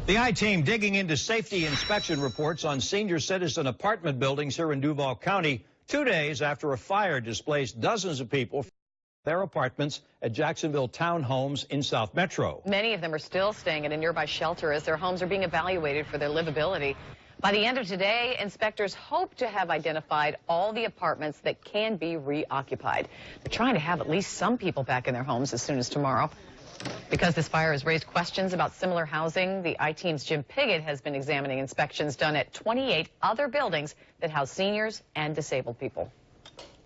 The I-Team digging into safety inspection reports on senior citizen apartment buildings here in Duval County 2 days after a fire displaced dozens of people from their apartments at Jacksonville Townhomes in South Metro. Many of them are still staying at a nearby shelter as their homes are being evaluated for their livability. By the end of today, inspectors hope to have identified all the apartments that can be reoccupied. They're trying to have at least some people back in their homes as soon as tomorrow. Because this fire has raised questions about similar housing, the I-Team's Jim Piggott has been examining inspections done at 28 other buildings that house seniors and disabled people.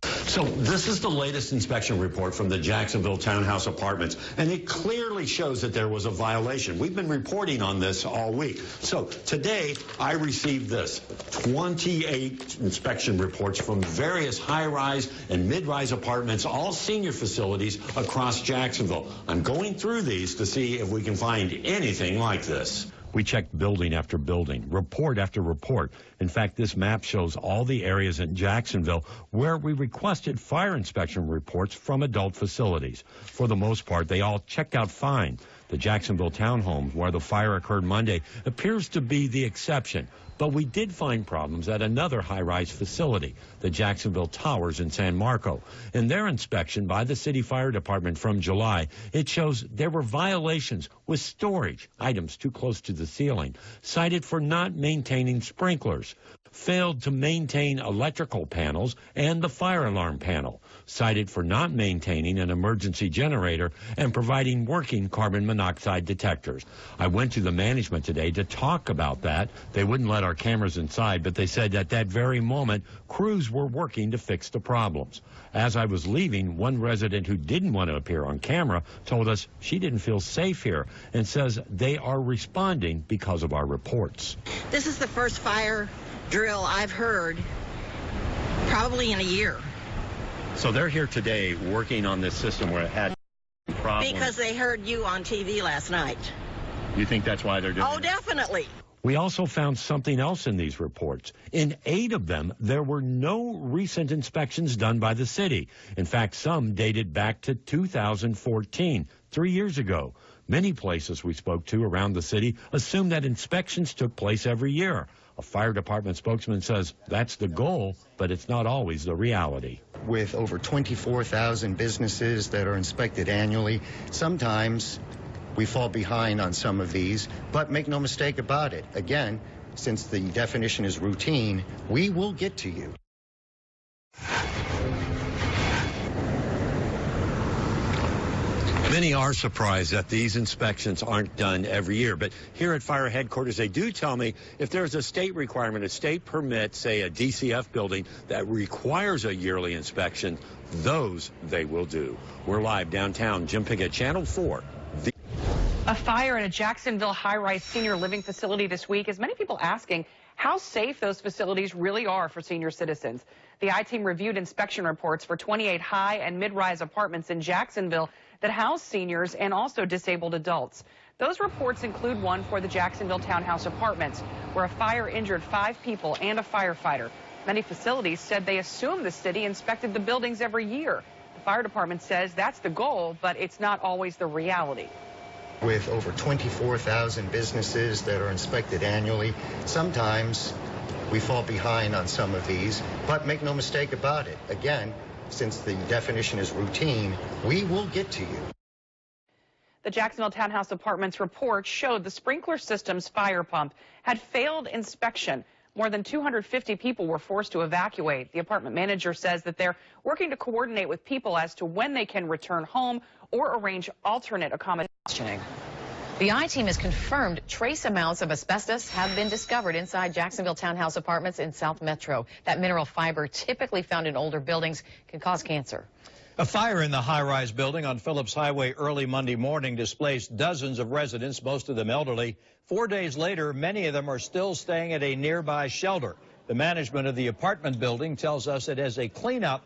So this is the latest inspection report from the Jacksonville Townhouse Apartments, and it clearly shows that there was a violation. We've been reporting on this all week. So today I received this, 28 inspection reports from various high-rise and mid-rise apartments, all senior facilities across Jacksonville. I'm going through these to see if we can find anything like this. We checked building after building, report after report. In fact, this map shows all the areas in Jacksonville where we requested fire inspection reports from adult facilities. For the most part, they all checked out fine. The Jacksonville townhome, where the fire occurred Monday, appears to be the exception. But we did find problems at another high-rise facility, the Jacksonville Towers in San Marco. In their inspection by the city fire department from July, it shows there were violations with storage, items too close to the ceiling, cited for not maintaining sprinklers, failed to maintain electrical panels and the fire alarm panel, cited for not maintaining an emergency generator and providing working carbon monoxide detectors. I went to the management today to talk about that. They wouldn't let our cameras inside, but they said at that very moment, crews were working to fix the problems. As I was leaving, one resident who didn't want to appear on camera told us she didn't feel safe here and says they are responding because of our reports. This is the first fire drill I've heard probably in a year. So they're here today working on this system where it had problems. Because they heard you on TV last night. You think that's why they're doing it? Oh, definitely. We also found something else in these reports. In 8 of them, there were no recent inspections done by the city. In fact, some dated back to 2014, 3 years ago. Many places we spoke to around the city assumed that inspections took place every year. A fire department spokesman says that's the goal, but it's not always the reality. With over 24,000 businesses that are inspected annually, sometimes we fall behind on some of these, but make no mistake about it. Again, since the definition is routine, we will get to you. Many are surprised that these inspections aren't done every year, but here at fire headquarters, they do tell me if there's a state requirement, a state permit, say a DCF building that requires a yearly inspection, those they will do. We're live downtown. Jim Piggott, Channel 4. A fire at a Jacksonville high-rise senior living facility this week has many people asking how safe those facilities really are for senior citizens. The I-Team reviewed inspection reports for 28 high and mid-rise apartments in Jacksonville that house seniors and also disabled adults. Those reports include one for the Jacksonville Townhouse Apartments, where a fire injured 5 people and a firefighter. Many facilities said they assume the city inspected the buildings every year. The fire department says that's the goal, but it's not always the reality. With over 24,000 businesses that are inspected annually, sometimes we fall behind on some of these, but make no mistake about it. Again, since the definition is routine, we will get to you. The Jacksonville Townhouse Apartments report showed the sprinkler system's fire pump had failed inspection. More than 250 people were forced to evacuate. The apartment manager says that they're working to coordinate with people as to when they can return home or arrange alternate accommodation. The I-Team has confirmed trace amounts of asbestos have been discovered inside Jacksonville Townhouse Apartments in South Metro. That mineral fiber, typically found in older buildings, can cause cancer. A fire in the high-rise building on Phillips Highway early Monday morning displaced dozens of residents, most of them elderly. 4 days later, many of them are still staying at a nearby shelter. The management of the apartment building tells us it has a cleanup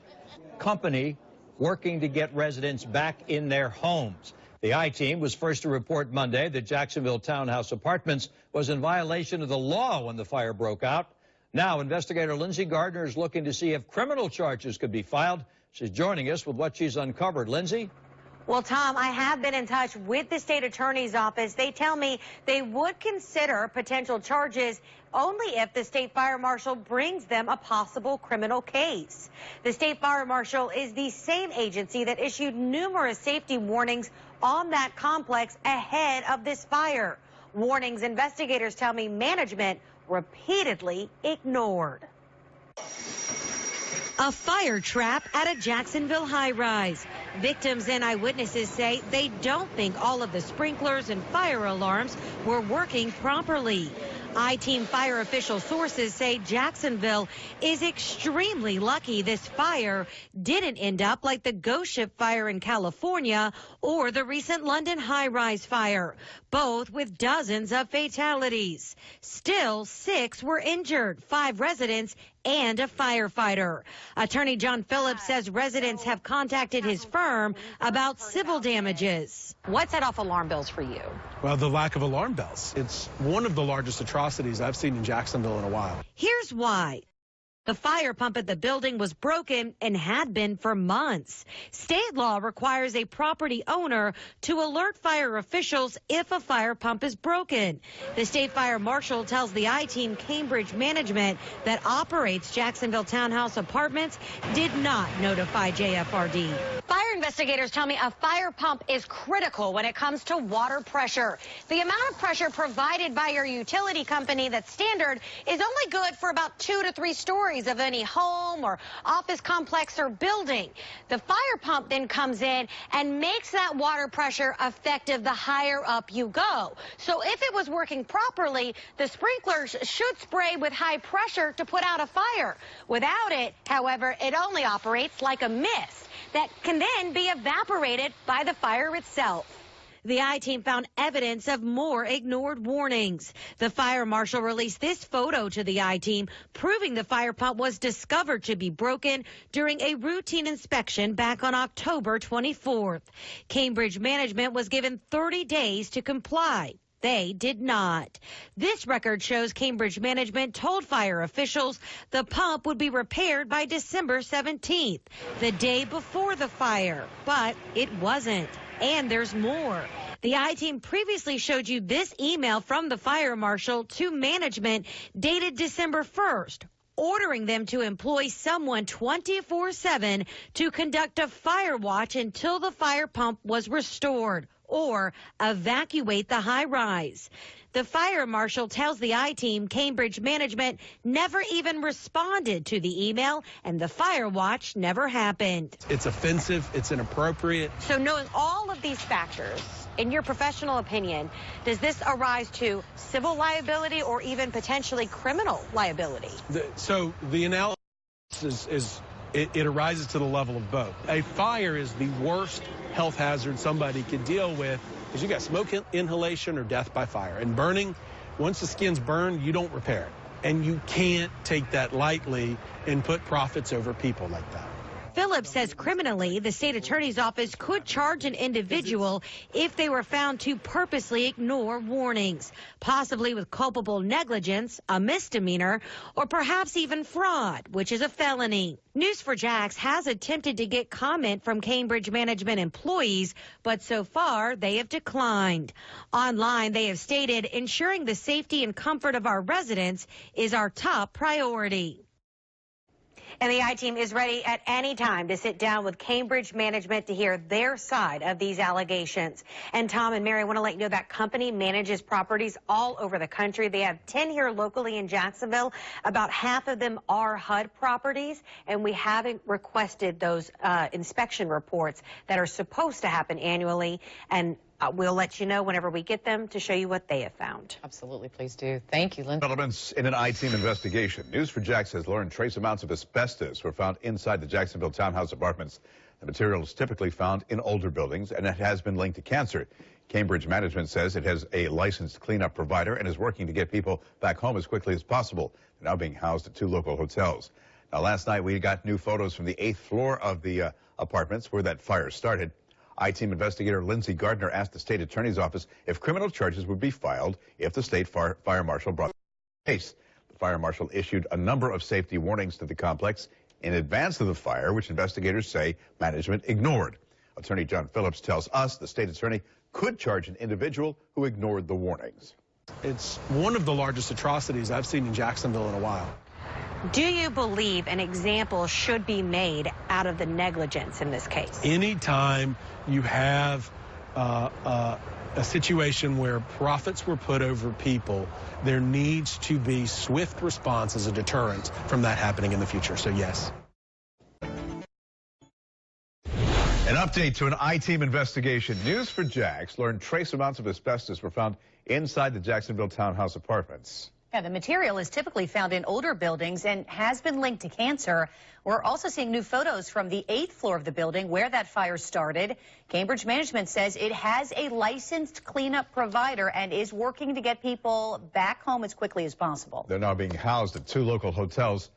company working to get residents back in their homes. The I-Team was first to report Monday that Jacksonville Townhouse Apartments was in violation of the law when the fire broke out. Now, investigator Lindsay Gardner is looking to see if criminal charges could be filed. She's joining us with what she's uncovered. Lindsay? Well, Tom, I have been in touch with the state attorney's office. They tell me they would consider potential charges only if the state fire marshal brings them a possible criminal case. The state fire marshal is the same agency that issued numerous safety warnings on that complex ahead of this fire. Warnings investigators tell me management repeatedly ignored. A fire trap at a Jacksonville high-rise. Victims and eyewitnesses say they don't think all of the sprinklers and fire alarms were working properly. I-Team fire official sources say Jacksonville is extremely lucky this fire didn't end up like the Ghost Ship fire in California or the recent London high-rise fire, both with dozens of fatalities. Still, 6 were injured, 5 residents and a firefighter. Attorney John Phillips says residents have contacted his firm about civil damages. What set off alarm bells for you? Well, the lack of alarm bells. It's one of the largest atrocities I've seen in Jacksonville in a while. Here's why. The fire pump at the building was broken and had been for months. State law requires a property owner to alert fire officials if a fire pump is broken. The state fire marshal tells the I-Team Cambridge management that operates Jacksonville Townhouse apartments did not notify JFRD. Fire investigators tell me a fire pump is critical when it comes to water pressure. The amount of pressure provided by your utility company that's standard is only good for about 2 to 3 stories of any home or office complex or building. The fire pump then comes in and makes that water pressure effective the higher up you go. So if it was working properly, the sprinklers should spray with high pressure to put out a fire. Without it, however, it only operates like a mist that can then be evaporated by the fire itself. The I-Team found evidence of more ignored warnings. The fire marshal released this photo to the I-Team, proving the fire pump was discovered to be broken during a routine inspection back on October 24th. Cambridge management was given 30 days to comply. They did not. This record shows Cambridge management told fire officials the pump would be repaired by December 17th, the day before the fire, but it wasn't. And there's more. The I-Team previously showed you this email from the fire marshal to management dated December 1st, ordering them to employ someone 24/7 to conduct a fire watch until the fire pump was restored or evacuate the high rise. The fire marshal tells the I-Team Cambridge management never even responded to the email and the fire watch never happened. It's offensive. It's inappropriate. So knowing all of these factors, in your professional opinion, does this arise to civil liability or even potentially criminal liability? So the analysis it arises to the level of both. A fire is the worst health hazard somebody could deal with because you got smoke inhalation or death by fire. And burning, once the skin's burned, you don't repair it. And you can't take that lightly and put profits over people like that. Phillips says criminally, the state attorney's office could charge an individual if they were found to purposely ignore warnings, possibly with culpable negligence, a misdemeanor, or perhaps even fraud, which is a felony. News4Jax has attempted to get comment from Cambridge management employees, but so far they have declined. Online, they have stated ensuring the safety and comfort of our residents is our top priority. And the I-Team is ready at any time to sit down with Cambridge management to hear their side of these allegations. And Tom and Mary, I want to let you know that company manages properties all over the country. They have 10 here locally in Jacksonville. About half of them are HUD properties, and we haven't requested those inspection reports that are supposed to happen annually. And we'll let you know whenever we get them to show you what they have found. Absolutely, please do. Thank you, Linda. Developments in an I-Team investigation. News4Jax has learned trace amounts of asbestos were found inside the Jacksonville Townhouse apartments. The material is typically found in older buildings, and it has been linked to cancer. Cambridge management says it has a licensed cleanup provider and is working to get people back home as quickly as possible. They're now being housed at 2 local hotels. Now, last night we got new photos from the 8th floor of the apartments where that fire started. I-Team investigator Lindsey Gardner asked the state attorney's office if criminal charges would be filed if the state fire marshal brought the case. The fire marshal issued a number of safety warnings to the complex in advance of the fire, which investigators say management ignored. Attorney John Phillips tells us the state attorney could charge an individual who ignored the warnings. It's one of the largest atrocities I've seen in Jacksonville in a while. Do you believe an example should be made out of the negligence in this case? Anytime you have a situation where profits were put over people, there needs to be swift response as a deterrent from that happening in the future. So yes. An update to an I-team investigation. News for Jax learned trace amounts of asbestos were found inside the Jacksonville Townhouse apartments. Yeah, the material is typically found in older buildings and has been linked to cancer. We're also seeing new photos from the 8th floor of the building where that fire started. Cambridge management says it has a licensed cleanup provider and is working to get people back home as quickly as possible. They're now being housed at 2 local hotels.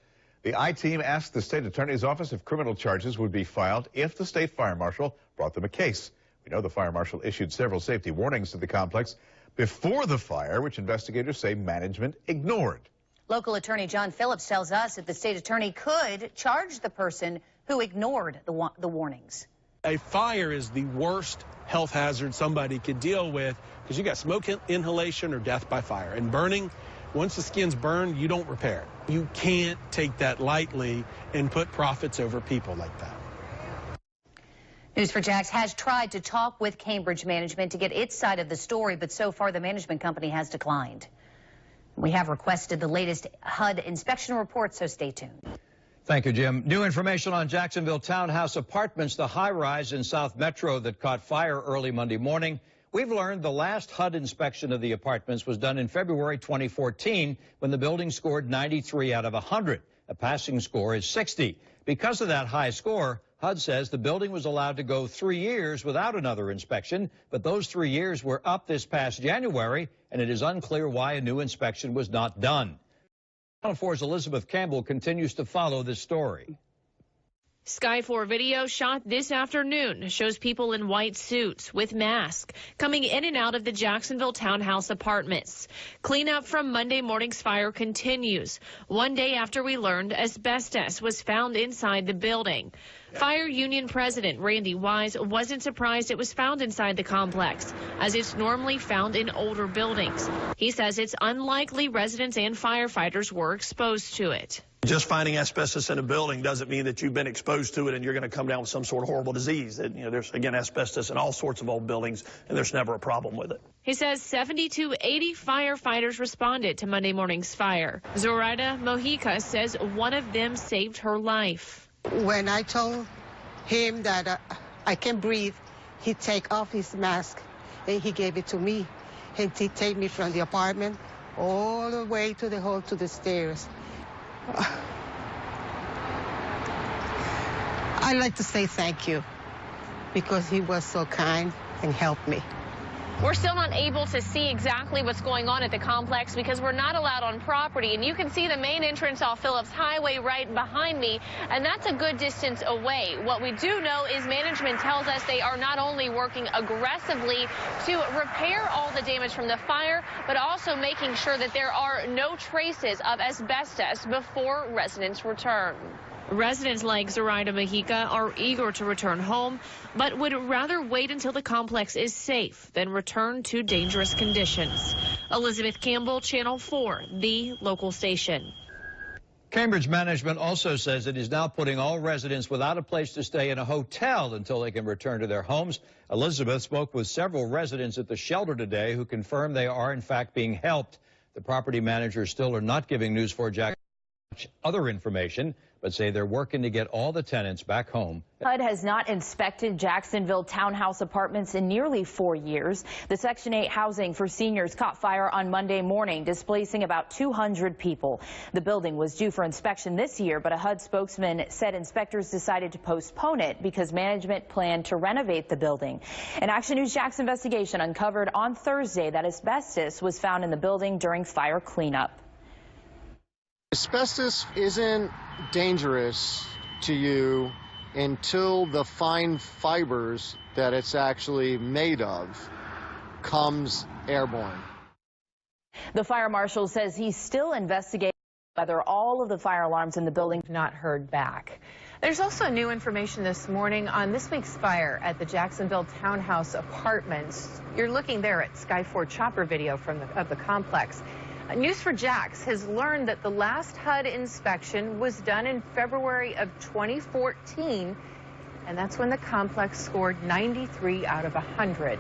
The I-team asked the state attorney's office if criminal charges would be filed if the state fire marshal brought them a case. We know the fire marshal issued several safety warnings to the complex before the fire, which investigators say management ignored. Local attorney John Phillips tells us that the state attorney could charge the person who ignored the warnings. A fire is the worst health hazard somebody could deal with because you got smoke inhalation or death by fire. And burning, once the skin's burned, you don't repair it. You can't take that lightly and put profits over people like that. News for Jax has tried to talk with Cambridge management to get its side of the story, but so far the management company has declined. We have requested the latest HUD inspection report, so stay tuned. Thank you, Jim. New information on Jacksonville Townhouse Apartments, the high-rise in South Metro that caught fire early Monday morning. We've learned the last HUD inspection of the apartments was done in February 2014 when the building scored 93 out of 100. A passing score is 60. Because of that high score, HUD says the building was allowed to go 3 years without another inspection, but those 3 years were up this past January, and it is unclear why a new inspection was not done. Channel 4's Elizabeth Campbell continues to follow this story. Sky 4 video shot this afternoon shows people in white suits with masks coming in and out of the Jacksonville Townhouse apartments. Cleanup from Monday morning's fire continues, one day after we learned asbestos was found inside the building. Fire Union President Randy Wise wasn't surprised it was found inside the complex, as it's normally found in older buildings. He says it's unlikely residents and firefighters were exposed to it. Just finding asbestos in a building doesn't mean that you've been exposed to it and you're going to come down with some sort of horrible disease. There's, again, asbestos in all sorts of old buildings, and there's never a problem with it. He says 70 to 80 firefighters responded to Monday morning's fire. Zoraida Mojica says one of them saved her life. When I told him that I can't breathe, he take off his mask and he gave it to me. And he take me from the apartment all the way to the hall to the stairs. I'd like to say thank you because he was so kind and helped me. We're still not able to see exactly what's going on at the complex because we're not allowed on property. And you can see the main entrance off Phillips Highway right behind me, and that's a good distance away. What we do know is management tells us they are not only working aggressively to repair all the damage from the fire, but also making sure that there are no traces of asbestos before residents return. Residents like Zoraida Mojica are eager to return home, but would rather wait until the complex is safe than return to dangerous conditions. Elizabeth Campbell, Channel 4, the local station. Cambridge management also says it is now putting all residents without a place to stay in a hotel until they can return to their homes. Elizabeth spoke with several residents at the shelter today who confirmed they are, in fact, being helped. The property managers still are not giving News 4 Jacksonville other information, but say they're working to get all the tenants back home. HUD has not inspected Jacksonville Townhouse apartments in nearly 4 years. The Section 8 housing for seniors caught fire on Monday morning, displacing about 200 people. The building was due for inspection this year, but a HUD spokesman said inspectors decided to postpone it because management planned to renovate the building. An Action News Jax investigation uncovered on Thursday that asbestos was found in the building during fire cleanup. Asbestos isn't dangerous to you until the fine fibers that it's actually made of comes airborne. The fire marshal says he's still investigating Whether all of the fire alarms in the building not heard back. There's also new information this morning on this week's fire at the Jacksonville Townhouse Apartments. You're looking there at Sky 4 chopper video of the complex. News4Jax has learned that the last HUD inspection was done in February of 2014, and that's when the complex scored 93 out of 100.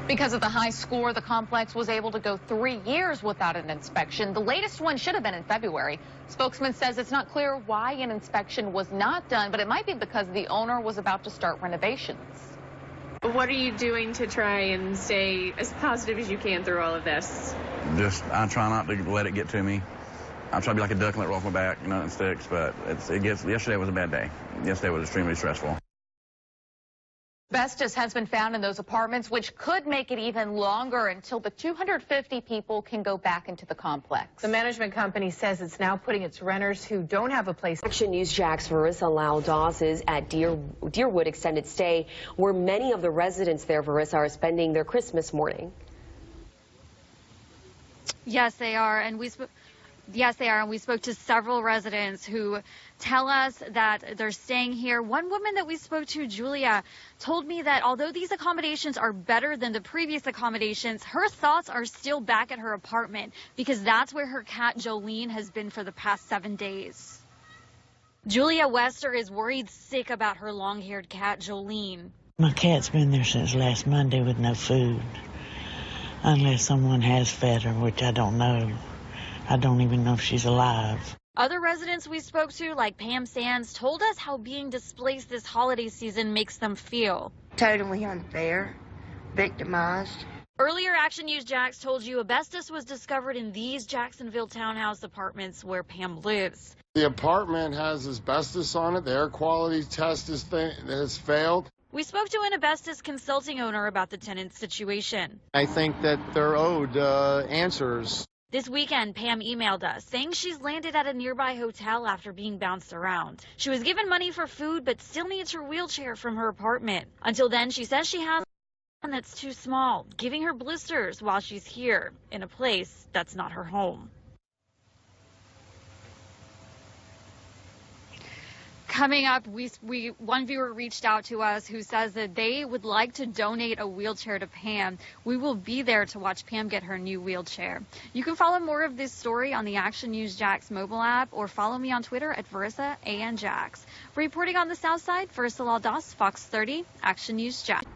Because of the high score, the complex was able to go 3 years without an inspection. The latest one should have been in February. Spokesman says it's not clear why an inspection was not done, but it might be because the owner was about to start renovations. What are you doing to try and stay as positive as you can through all of this? I try not to let it get to me. I try to be like a duck and let it roll off my back, nothing sticks, but yesterday was a bad day. Yesterday was extremely stressful. Asbestos has been found in those apartments, which could make it even longer until the 250 people can go back into the complex. The management company says it's now putting its renters who don't have a place. Action News Jax Varissa Lau Dawes is at Deerwood Extended Stay, where many of the residents there, Varissa, are spending their Christmas morning. Yes, they are, and we spoke to several residents who tell us that they're staying here. One woman that we spoke to, Julia, told me that although these accommodations are better than the previous accommodations, her thoughts are still back at her apartment because that's where her cat Jolene has been for the past 7 days. Julia Wester is worried sick about her long-haired cat Jolene. My cat's been there since last Monday with no food, unless someone has fed her, which I don't know. I don't even know if she's alive. Other residents we spoke to, like Pam Sands, told us how being displaced this holiday season makes them feel. Totally unfair, victimized. Earlier, Action News Jax told you asbestos was discovered in these Jacksonville townhouse apartments where Pam lives. The apartment has asbestos on it. The air quality test has failed. We spoke to an asbestos consulting owner about the tenant's situation. I think that they're owed answers. This weekend, Pam emailed us saying she's landed at a nearby hotel after being bounced around. She was given money for food, but still needs her wheelchair from her apartment. Until then, she says she has one that's too small, giving her blisters while she's here in a place that's not her home. Coming up, one viewer reached out to us who says that they would like to donate a wheelchair to Pam. We will be there to watch Pam get her new wheelchair. You can follow more of this story on the Action News Jax mobile app or follow me on Twitter at Varissa AN-Jax. Reporting on the South Side, Varissa Lau Dawes, Fox 30, Action News Jax.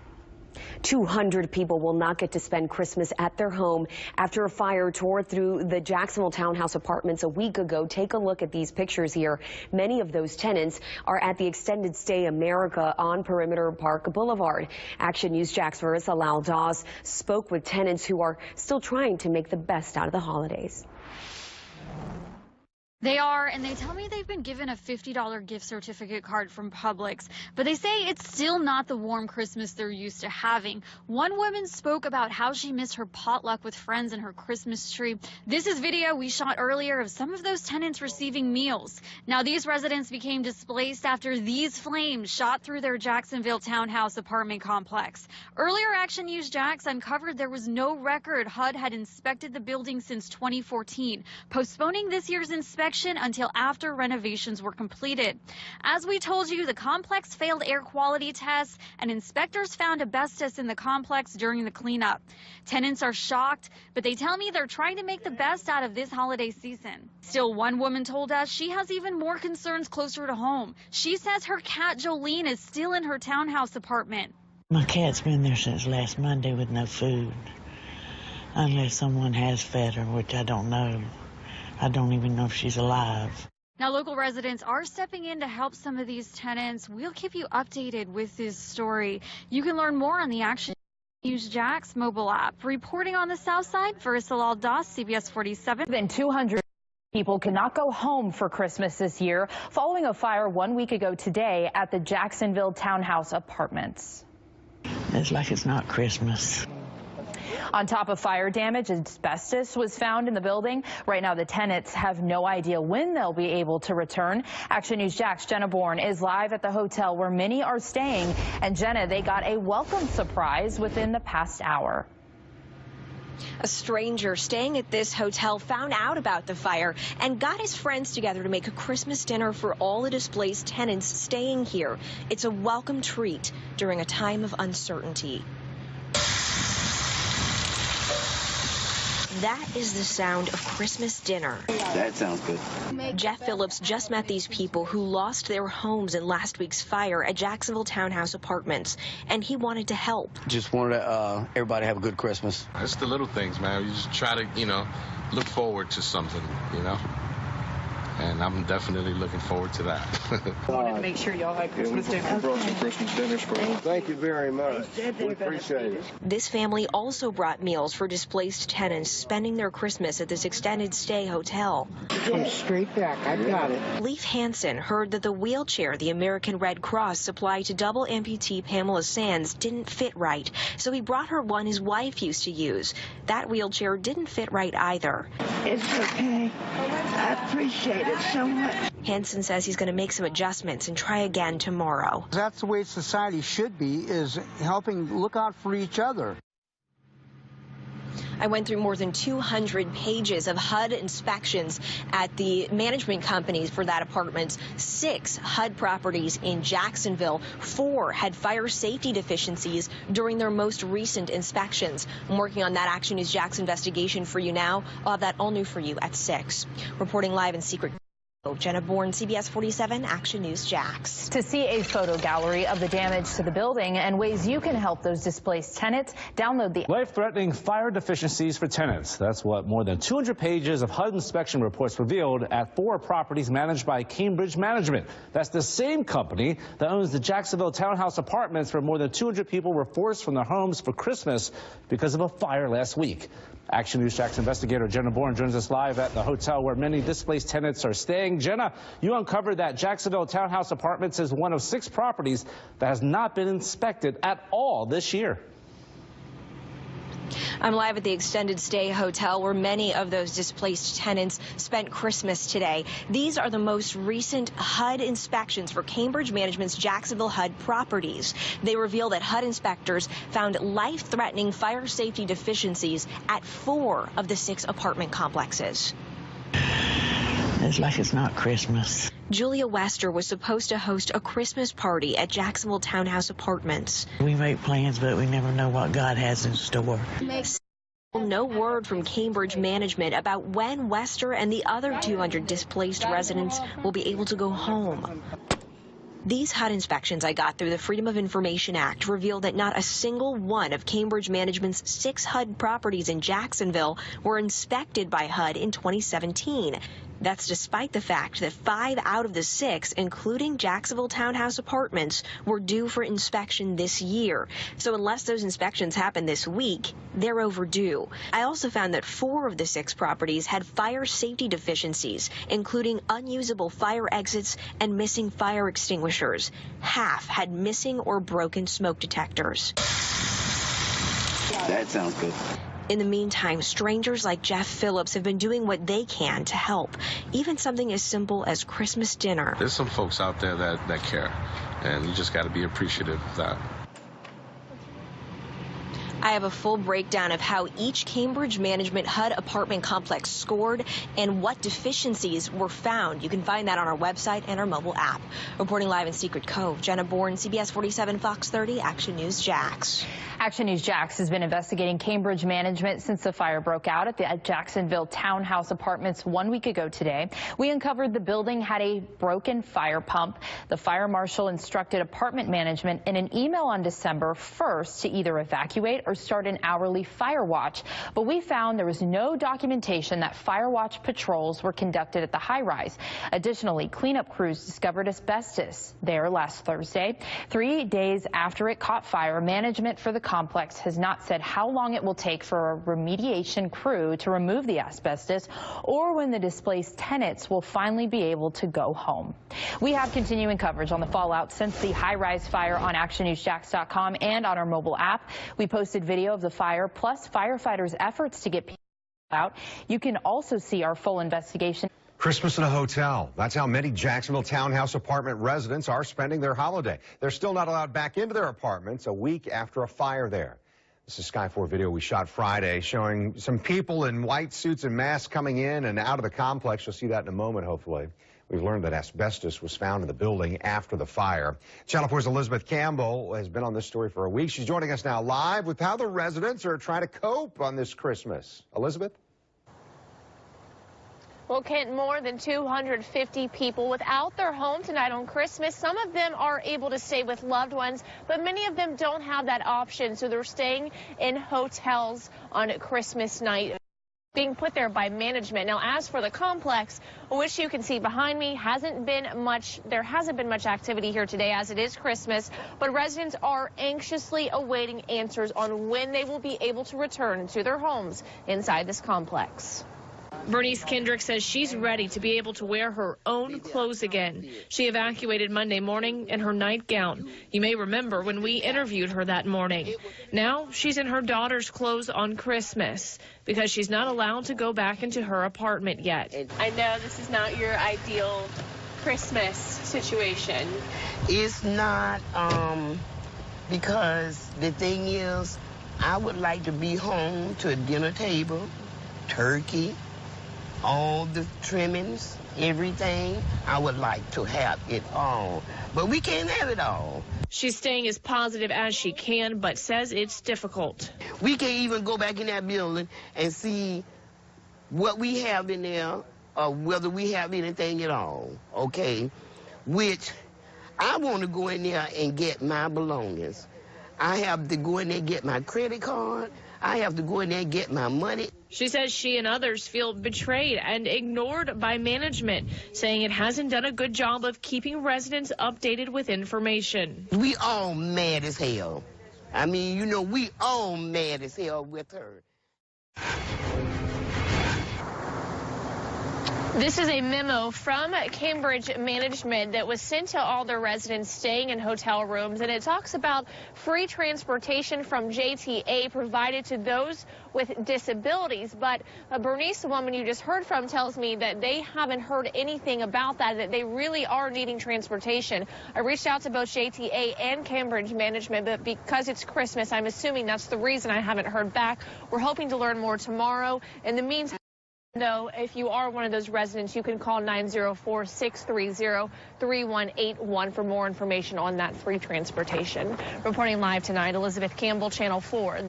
200 people will not get to spend Christmas at their home after a fire tore through the Jacksonville Townhouse Apartments a week ago. Take a look at these pictures here. Many of those tenants are at the Extended Stay America on Perimeter Park Boulevard. Action News Jax Varissa Lau Dawes spoke with tenants who are still trying to make the best out of the holidays. They are, and they tell me they've been given a $50 gift certificate card from Publix, but they say it's still not the warm Christmas they're used to having. One woman spoke about how she missed her potluck with friends and her Christmas tree. This is video we shot earlier of some of those tenants receiving meals. Now, these residents became displaced after these flames shot through their Jacksonville townhouse apartment complex. Earlier, Action News Jax uncovered there was no record HUD had inspected the building since 2014, postponing this year's inspection until after renovations were completed. As we told you, the complex failed air quality tests and inspectors found asbestos in the complex during the cleanup. Tenants are shocked, but they tell me they're trying to make the best out of this holiday season. Still, one woman told us she has even more concerns closer to home. She says her cat Jolene is still in her townhouse apartment. My cat's been there since last Monday with no food, unless someone has fed her, which I don't know. I don't even know if she's alive. Now, local residents are stepping in to help some of these tenants. We'll keep you updated with this story. You can learn more on the Action News Jax mobile app. Reporting on the South Side, Varissa Lau Dawes, CBS 47. More than 200 people cannot go home for Christmas this year following a fire 1 week ago today at the Jacksonville Townhouse Apartments. It's like it's not Christmas. On top of fire damage, asbestos was found in the building. Right now, the tenants have no idea when they'll be able to return. Action News Jax Jenna Bourne is live at the hotel where many are staying. And Jenna, they got a welcome surprise within the past hour. A stranger staying at this hotel found out about the fire and got his friends together to make a Christmas dinner for all the displaced tenants staying here. It's a welcome treat during a time of uncertainty. That is the sound of Christmas dinner. That sounds good. Jeff Phillips just met these people who lost their homes in last week's fire at Jacksonville Townhouse Apartments, and he wanted to help. Just wanted everybody to have a good Christmas. It's the little things, man. You just try to, look forward to something, And I'm definitely looking forward to that. Wanted to make sure y'all had Christmas dinner. We brought some Christmas dinners for you. Thank you very much. We appreciate it. This family also brought meals for displaced tenants spending their Christmas at this extended stay hotel. Come straight back. I got it. Leif Hansen heard that the wheelchair the American Red Cross supplied to double amputee Pamela Sands didn't fit right, so he brought her one his wife used to use. That wheelchair didn't fit right either. It's okay. I appreciate it so much. Hansen says he's going to make some adjustments and try again tomorrow. That's the way society should be, is helping look out for each other. I went through more than 200 pages of HUD inspections at the management companies for that apartment. 6 HUD properties in Jacksonville. 4 had fire safety deficiencies during their most recent inspections. I'm working on that Action News Jax investigation for you now. I'll have that all new for you at 6. Reporting live in secret. Jenna Bourne, CBS 47, Action News Jax. To see a photo gallery of the damage to the building and ways you can help those displaced tenants, download the life-threatening fire deficiencies for tenants. That's what more than 200 pages of HUD inspection reports revealed at 4 properties managed by Cambridge Management. That's the same company that owns the Jacksonville Townhouse Apartments, where more than 200 people were forced from their homes for Christmas because of a fire last week. Action News Jax investigator Jenna Bourne joins us live at the hotel where many displaced tenants are staying. Jenna, you uncovered that Jacksonville Townhouse Apartments is one of 6 properties that has not been inspected at all this year. I'm live at the extended stay hotel where many of those displaced tenants spent Christmas today. These are the most recent HUD inspections for Cambridge Management's Jacksonville HUD properties. They reveal that HUD inspectors found life-threatening fire safety deficiencies at 4 of the 6 apartment complexes. It's like it's not Christmas. Julia Wester was supposed to host a Christmas party at Jacksonville Townhouse Apartments. We make plans, but we never know what God has in store. No word from Cambridge Management about when Wester and the other 200 displaced residents will be able to go home. These HUD inspections I got through the Freedom of Information Act reveal that not a single one of Cambridge Management's 6 HUD properties in Jacksonville were inspected by HUD in 2017. That's despite the fact that 5 out of the 6, including Jacksonville Townhouse Apartments, were due for inspection this year. So unless those inspections happen this week, they're overdue. I also found that 4 of the 6 properties had fire safety deficiencies, including unusable fire exits and missing fire extinguishers. Half had missing or broken smoke detectors. That sounds good. In the meantime, strangers like Jeff Phillips have been doing what they can to help, even something as simple as Christmas dinner. There's some folks out there that care, and you just got to be appreciative of that. I have a full breakdown of how each Cambridge Management HUD apartment complex scored and what deficiencies were found. You can find that on our website and our mobile app. Reporting live in Secret Cove, Jenna Bourne, CBS 47, Fox 30, Action News Jax. Action News Jax has been investigating Cambridge Management since the fire broke out at the Jacksonville Townhouse Apartments 1 week ago today. We uncovered the building had a broken fire pump. The fire marshal instructed apartment management in an email on December 1st to either evacuate or start an hourly fire watch. But we found there was no documentation that fire watch patrols were conducted at the high-rise. Additionally, cleanup crews discovered asbestos there last Thursday. 3 days after it caught fire, management for the complex has not said how long it will take for a remediation crew to remove the asbestos or when the displaced tenants will finally be able to go home. We have continuing coverage on the fallout since the high-rise fire on actionnewsjax.com and on our mobile app. We posted video of the fire plus firefighters' efforts to get people out. You can also see our full investigation. Christmas in a hotel. That's how many Jacksonville Townhouse apartment residents are spending their holiday. They're still not allowed back into their apartments a week after a fire there. This is Sky 4 video we shot Friday showing some people in white suits and masks coming in and out of the complex. You'll see that in a moment, hopefully. We've learned that asbestos was found in the building after the fire. Channel 4's Elizabeth Campbell has been on this story for a week. She's joining us now live with how the residents are trying to cope on this Christmas. Elizabeth? Well, Kent, more than 250 people without their home tonight on Christmas. Some of them are able to stay with loved ones, but many of them don't have that option, so they're staying in hotels on Christmas night, being put there by management. Now, as for the complex, which you can see behind me, there hasn't been much activity here today as it is Christmas, but residents are anxiously awaiting answers on when they will be able to return to their homes inside this complex. Bernice Kendrick says she's ready to be able to wear her own clothes again. She evacuated Monday morning in her nightgown. You may remember when we interviewed her that morning. Now she's in her daughter's clothes on Christmas because she's not allowed to go back into her apartment yet. I know this is not your ideal Christmas situation. It's not, because the thing is, I would like to be home to a dinner table, turkey, all the trimmings, everything. I would like to have it all, but we can't have it all. She's staying as positive as she can, but says it's difficult. We can't even go back in that building and see what we have in there or whether we have anything at all, okay? Which I want to go in there and get my belongings. I have to go in there and get my credit card. I have to go in there and get my money. She says she and others feel betrayed and ignored by management, saying it hasn't done a good job of keeping residents updated with information. We all mad as hell. I mean, you know, we all mad as hell with her. This is a memo from Cambridge management that was sent to all the residents staying in hotel rooms, and it talks about free transportation from JTA provided to those with disabilities. But Bernice, the woman you just heard from, tells me that they haven't heard anything about that they really are needing transportation. I reached out to both JTA and Cambridge management, but because it's Christmas, I'm assuming that's the reason I haven't heard back. We're hoping to learn more tomorrow. In the meantime, though, if you are one of those residents, you can call 904-630-3181 for more information on that free transportation. Reporting live tonight, Elizabeth Campbell, Channel 4.